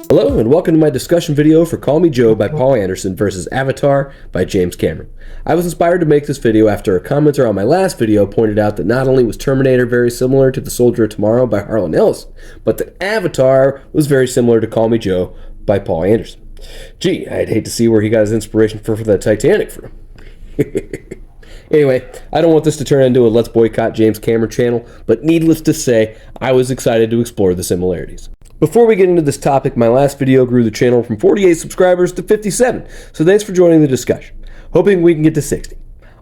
Hello and welcome to my discussion video for Call Me Joe by Poul Anderson versus Avatar by James Cameron. I was inspired to make this video after a commenter on my last video pointed out that not only was Terminator very similar to The Soldier of Tomorrow by Harlan Ellis, but that Avatar was very similar to Call Me Joe by Poul Anderson. Gee, I'd hate to see where he got his inspiration for that Titanic from. Anyway, I don't want this to turn into a Let's Boycott James Cameron channel, but needless to say, I was excited to explore the similarities. Before we get into this topic, my last video grew the channel from 48 subscribers to 57, so thanks for joining the discussion. Hoping we can get to 60.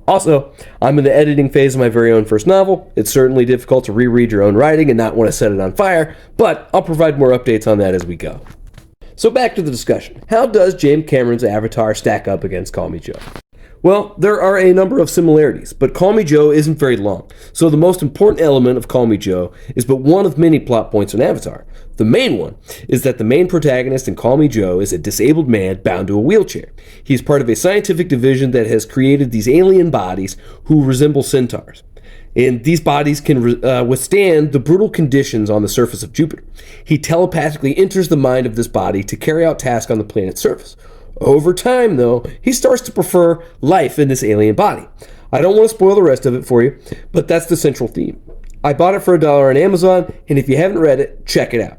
Also, I'm in the editing phase of my very own first novel. It's certainly difficult to reread your own writing and not want to set it on fire, but I'll provide more updates on that as we go. So back to the discussion. How does James Cameron's Avatar stack up against Call Me Joe? Well, there are a number of similarities, but Call Me Joe isn't very long, so the most important element of Call Me Joe is but one of many plot points in Avatar. The main one is that the main protagonist in Call Me Joe is a disabled man bound to a wheelchair. He's part of a scientific division that has created these alien bodies who resemble centaurs. And these bodies can withstand the brutal conditions on the surface of Jupiter. He telepathically enters the mind of this body to carry out tasks on the planet's surface. Over time, though, he starts to prefer life in this alien body. I don't want to spoil the rest of it for you, but that's the central theme. I bought it for $1 on Amazon, and if you haven't read it, check it out.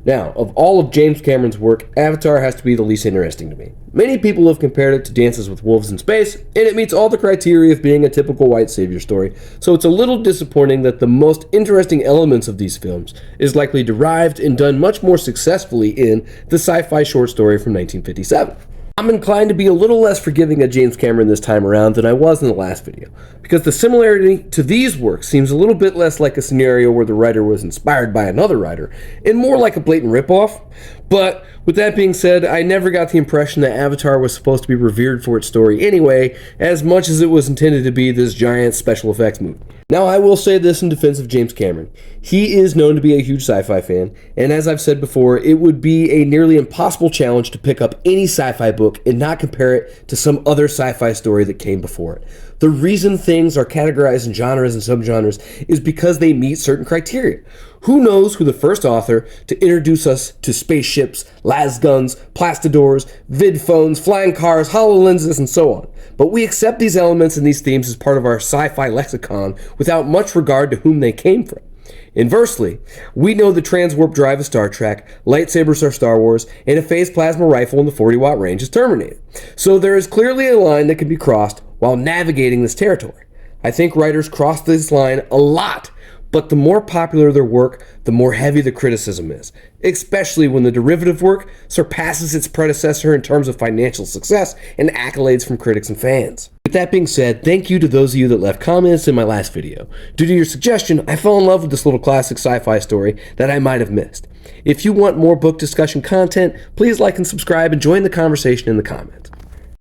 Now, of all of James Cameron's work, Avatar has to be the least interesting to me. Many people have compared it to Dances with Wolves in Space, and it meets all the criteria of being a typical white savior story, so it's a little disappointing that the most interesting elements of these films is likely derived and done much more successfully in the sci-fi short story from 1957. I'm inclined to be a little less forgiving of James Cameron this time around than I was in the last video, because the similarity to these works seems a little bit less like a scenario where the writer was inspired by another writer, and more like a blatant ripoff. But with that being said, I never got the impression that Avatar was supposed to be revered for its story anyway, as much as it was intended to be this giant special effects movie. Now, I will say this in defense of James Cameron. He is known to be a huge sci-fi fan, and as I've said before, it would be a nearly impossible challenge to pick up any sci-fi book and not compare it to some other sci-fi story that came before it. The reason things are categorized in genres and subgenres is because they meet certain criteria. Who knows who the first author to introduce us to spaceships, las guns, plastidors, vid phones, flying cars, HoloLenses, and so on. But we accept these elements and these themes as part of our sci-fi lexicon without much regard to whom they came from. Inversely, we know the transwarp drive is Star Trek, lightsabers are Star Wars, and a phased plasma rifle in the 40-watt range is Terminator. So there is clearly a line that can be crossed while navigating this territory. I think writers cross this line a lot, but the more popular their work, the more heavy the criticism is, especially when the derivative work surpasses its predecessor in terms of financial success and accolades from critics and fans. With that being said, thank you to those of you that left comments in my last video. Due to your suggestion, I fell in love with this little classic sci-fi story that I might have missed. If you want more book discussion content, please like and subscribe and join the conversation in the comments.